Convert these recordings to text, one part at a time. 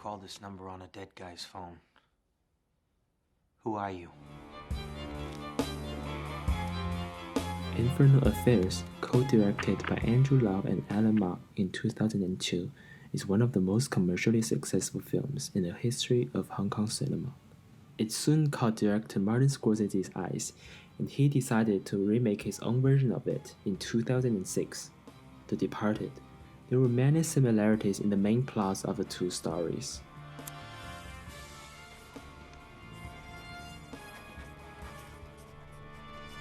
call this number on a dead guy's phone. Who are you? Infernal Affairs, co-directed by Andrew Lau and Alan Mak in 2002, is one of the most commercially successful films in the history of Hong Kong cinema. It soon caught director Martin Scorsese's eyes, and he decided to remake his own version of it in 2006, The Departed. There were many similarities in the main plots of the two stories.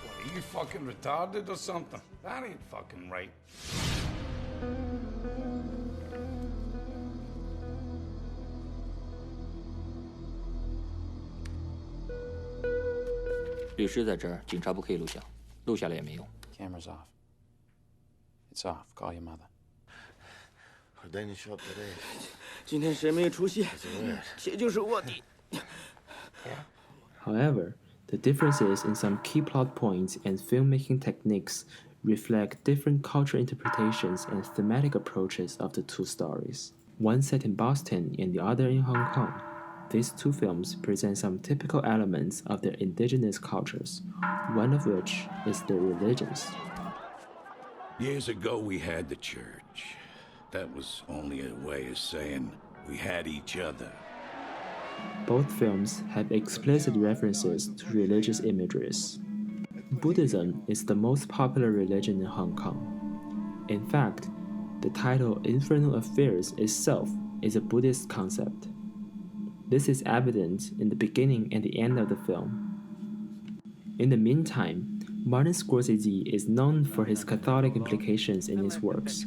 What, are you fucking retarded or something? That ain't fucking right. 律师在这儿，警察不可以录像，录下来也没用。Camera's off. It's off. Call your mother. 今天谁没出息，谁就是卧底。However, the differences in some key plot points and filmmaking techniques reflect different cultural interpretations and thematic approaches of the two stories. One set in Boston and the other in Hong Kong. These two films present some typical elements of their indigenous cultures, one of which is their religions. Years ago, we had the church. That was only a way of saying we had each other. Both films have explicit references to religious imageries. Buddhism is the most popular religion in Hong Kong. In fact, the title Infernal Affairs itself is a Buddhist concept. This is evident in the beginning and the end of the film. In the meantime, Martin Scorsese is known for his Catholic implications in his works,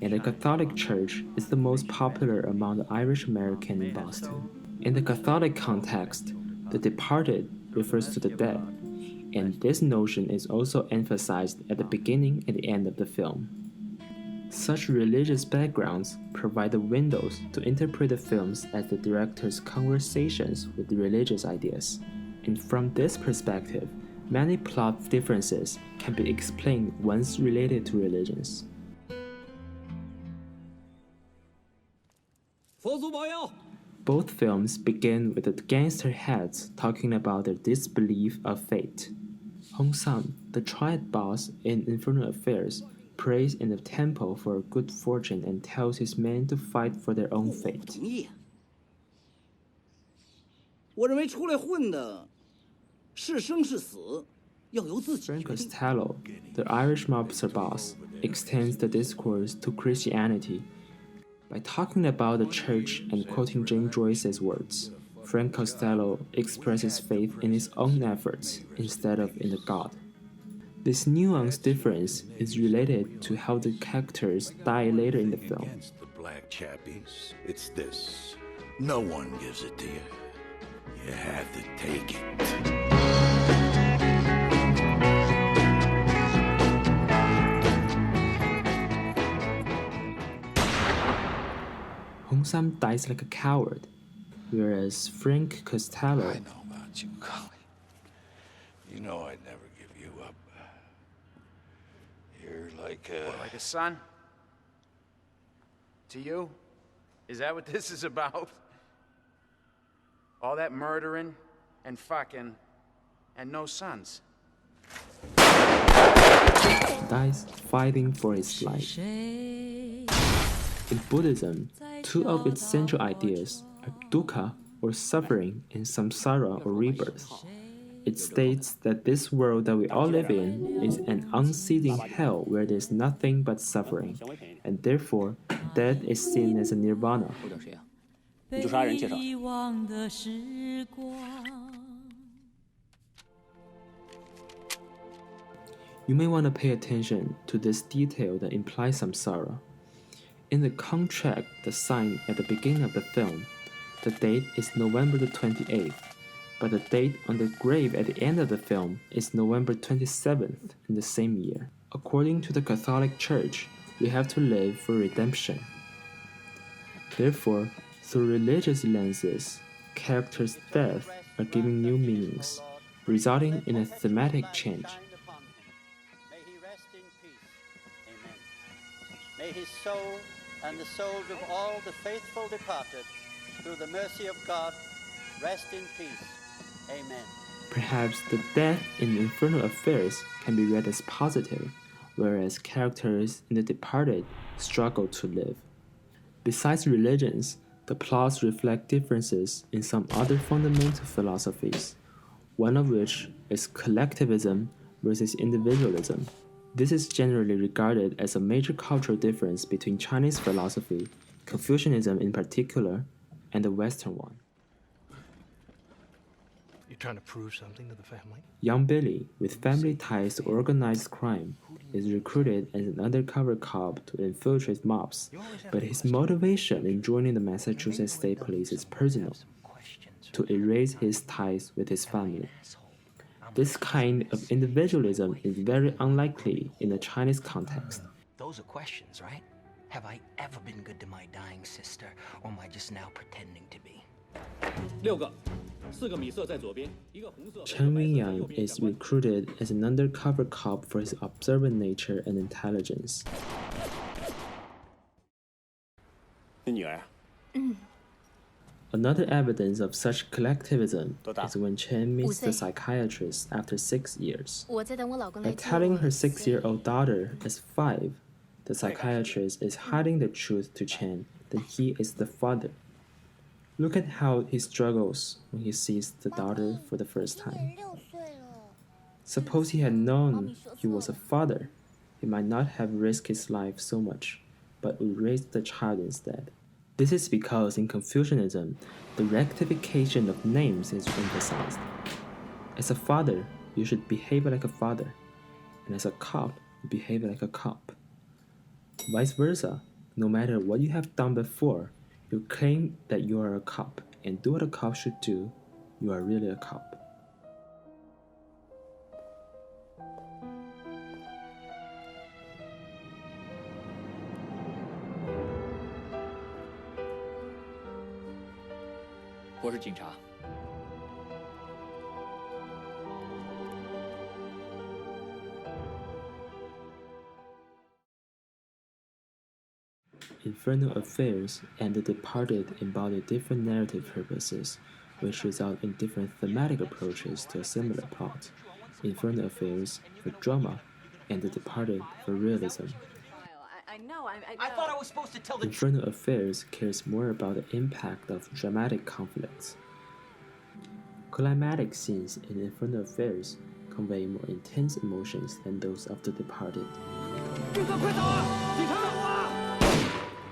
and the Catholic Church is the most popular among the Irish Americans in Boston. In the Catholic context, the departed refers to the dead, and this notion is also emphasized at the beginning and the end of the film. Such religious backgrounds provide the windows to interpret the films as the director's conversations with religious ideas. And from this perspective, many plot differences can be explained once related to religions. Both films begin with the gangster heads talking about their disbelief of fate. Hong Sam, the triad boss in Infernal Affairs, prays in the temple for good fortune and tells his men to fight for their own fate. Frank Costello, the Irish mobster boss, extends the discourse to Christianity. By talking about the church and quoting James Joyce's words, Frank Costello expresses faith in his own efforts instead of in the God. This nuanced difference is related to how the characters die later in the film. Against the black chappies, it's this. No one gives it to you. You have to take it. Hong Sam dies like a coward, whereas Frank Costello... I know about you, Collie. You know I'd never give you up. You're like a... What, like a son? To you? Is that what this is about? All that murdering and fucking and no sons. dies fighting for his life. In Buddhism, two of its central ideas are dukkha, or suffering, and samsara, or rebirth. It states that this world that we all live in is an unceasing hell where there is nothing but suffering, and therefore death is seen as a nirvana. You may want to pay attention to this detail that implies samsara. In the contract that's signed at the beginning of the film, the date is November the 28th, but the date on the grave at the end of the film is November 27th in the same year. According to the Catholic Church, we have to live for redemption. Therefore, through religious lenses, characters' deaths are given new meanings, resulting in a thematic change. May he rest in peace. Amen. May his soul and the souls of all the faithful departed through the mercy of God, rest in peace. Amen. Perhaps the death in Infernal Affairs can be read as positive, whereas characters in The Departed struggle to live. Besides religions, the plots reflect differences in some other fundamental philosophies, one of which is collectivism versus individualism. This is generally regarded as a major cultural difference between Chinese philosophy, Confucianism in particular, and the Western one. You trying to prove something to the family? Young Billy, with family ties to organized crime, is recruited as an undercover cop to infiltrate mobs, but his motivation in joining the Massachusetts State Police is personal, to erase his ties with his family. This kind of individualism is very unlikely in a Chinese context. Those are questions, right? Have I ever been good to my dying sister, or am I just now pretending to be? Chen Wingyang is recruited as an undercover cop for his observant nature and intelligence. Another evidence of such collectivism is when Chen meets the psychiatrist after 6 years. By telling her 6-year-old daughter is 5, the psychiatrist is hiding the truth to Chen that he is the father. Look at how he struggles when he sees the daughter for the first time. Suppose he had known he was a father, he might not have risked his life so much, but would raise the child instead. This is because in Confucianism, the rectification of names is emphasized. As a father, you should behave like a father, and as a cop, you behave like a cop. Vice versa, no matter what you have done before, you claim that you are a cop and do what a cop should do, you are really a cop. Infernal Affairs and The Departed embody different narrative purposes, which result in different thematic approaches to a similar plot. Infernal Affairs for drama, and The Departed for realism. I thought I was supposed to tell the Infernal Affairs cares more about the impact of dramatic conflicts. Climatic scenes in Infernal Affairs convey more intense emotions than those of The Departed.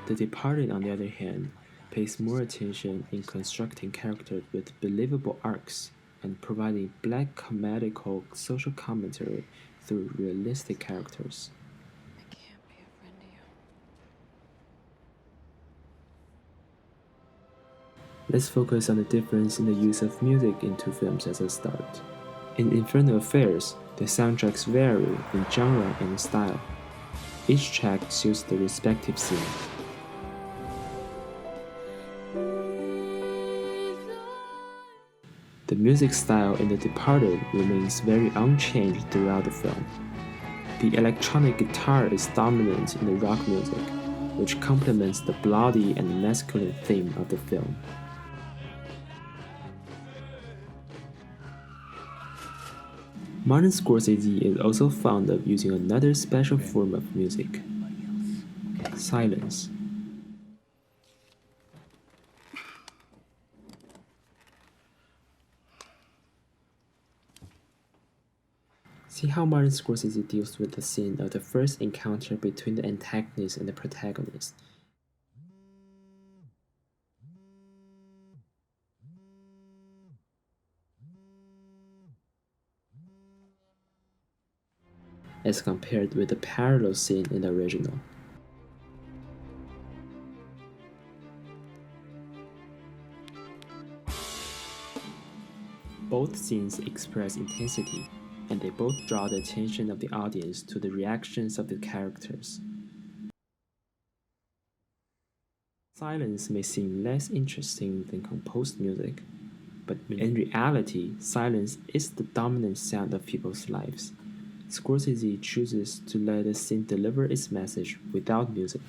The Departed, on the other hand, pays more attention in constructing characters with believable arcs and providing black comedical social commentary through realistic characters. I can't be a friend to you. Let's focus on the difference in the use of music in two films as a start. In Infernal Affairs, the soundtracks vary in genre and style. Each track suits the respective scene. The music style in The Departed remains very unchanged throughout the film. The electronic guitar is dominant in the rock music, which complements the bloody and masculine theme of the film. Martin Scorsese is also fond of using another special form of music: silence. See how Martin Scorsese deals with the scene of the first encounter between the antagonist and the protagonist. As compared with the parallel scene in the original. Both scenes express intensity, and they both draw the attention of the audience to the reactions of the characters. Silence may seem less interesting than composed music, but in reality, silence is the dominant sound of people's lives. Scorsese chooses to let the scene deliver its message without music.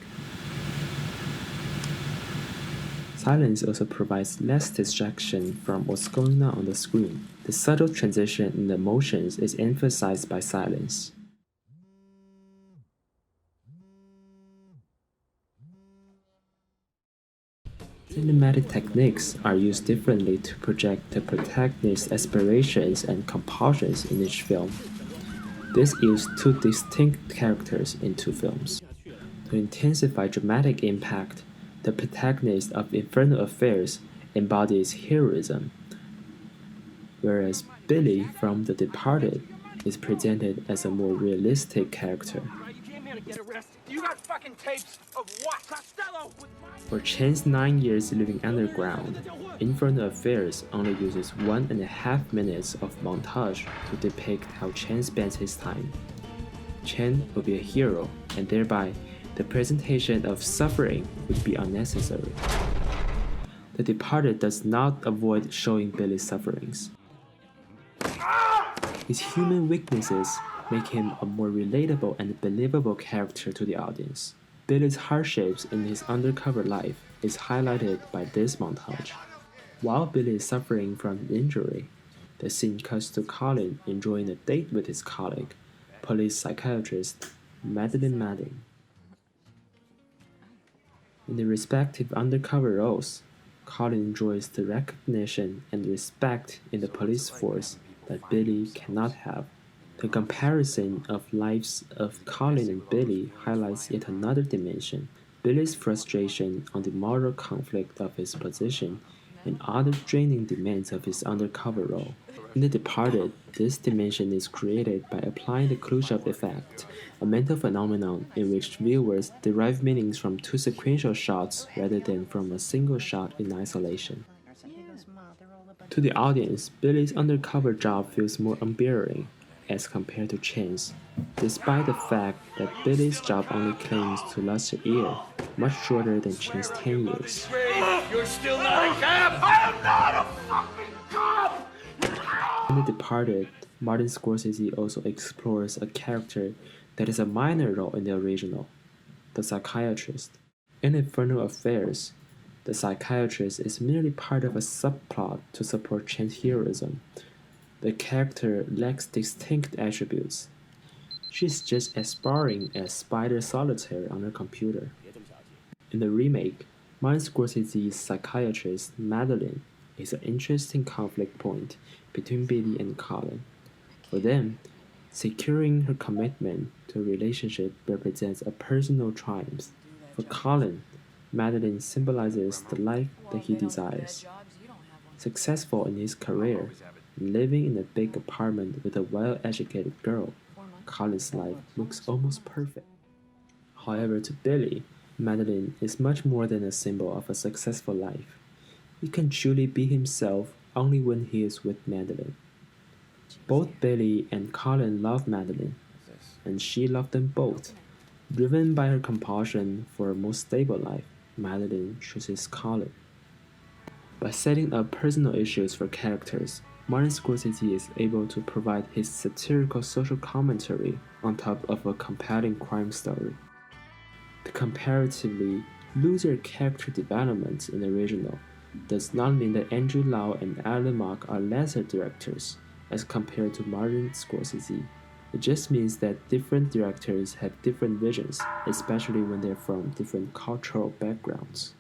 Silence also provides less distraction from what's going on the screen. The subtle transition in the emotions is emphasized by silence. Cinematic techniques are used differently to project the protagonist's aspirations and compulsions in each film. This uses two distinct characters in two films. To intensify dramatic impact, the protagonist of Infernal Affairs embodies heroism, whereas Billy from The Departed is presented as a more realistic character. For Chan's 9 years living underground, Infernal Affairs only uses 1.5 minutes of montage to depict how Chan spends his time. Chan will be a hero, and thereby, the presentation of suffering would be unnecessary. The Departed does not avoid showing Billy's sufferings. His human weaknesses make him a more relatable and believable character to the audience. Billy's hardships in his undercover life is highlighted by this montage. While Billy is suffering from injury, the scene cuts to Colin enjoying a date with his colleague, police psychiatrist Madeline Madding. In their respective undercover roles, Colin enjoys the recognition and respect in the police force that Billy cannot have. The comparison of lives of Colin and Billy highlights yet another dimension, Billy's frustration on the moral conflict of his position and other draining demands of his undercover role. In The Departed, this dimension is created by applying the Khrushchev effect, a mental phenomenon in which viewers derive meanings from two sequential shots rather than from a single shot in isolation. To the audience, Billy's undercover job feels more unbearable as compared to Chan's, despite the fact that Billy's job only claims to last a year, much shorter than Chan's 10 years. You're still not a cop! I am not a fucking cop! In The Departed, Martin Scorsese also explores a character that is a minor role in the original, the psychiatrist. In Infernal Affairs, the psychiatrist is merely part of a subplot to support Chan's heroism. The character lacks distinct attributes. She's just as boring as Spider Solitaire on her computer. In the remake, Martin Scorsese's psychiatrist, Madeline, is an interesting conflict point between Billy and Colin. For them, securing her commitment to a relationship represents a personal triumph. For Colin, Madeline symbolizes the life that he desires. Successful in his career, living in a big apartment with a well-educated girl, Colin's life looks almost perfect. However, to Billy, Madeline is much more than a symbol of a successful life. He can truly be himself only when he is with Madeline. Both Billy and Colin love Madeline, and she loved them both. Driven by her compulsion for a more stable life, Madeline chooses Colin. By setting up personal issues for characters, Martin Scorsese is able to provide his satirical social commentary on top of a compelling crime story. The comparatively looser character development in the original does not mean that Andrew Lau and Alan Mock are lesser directors as compared to Martin Scorsese. It just means that different directors have different visions, especially when they're from different cultural backgrounds.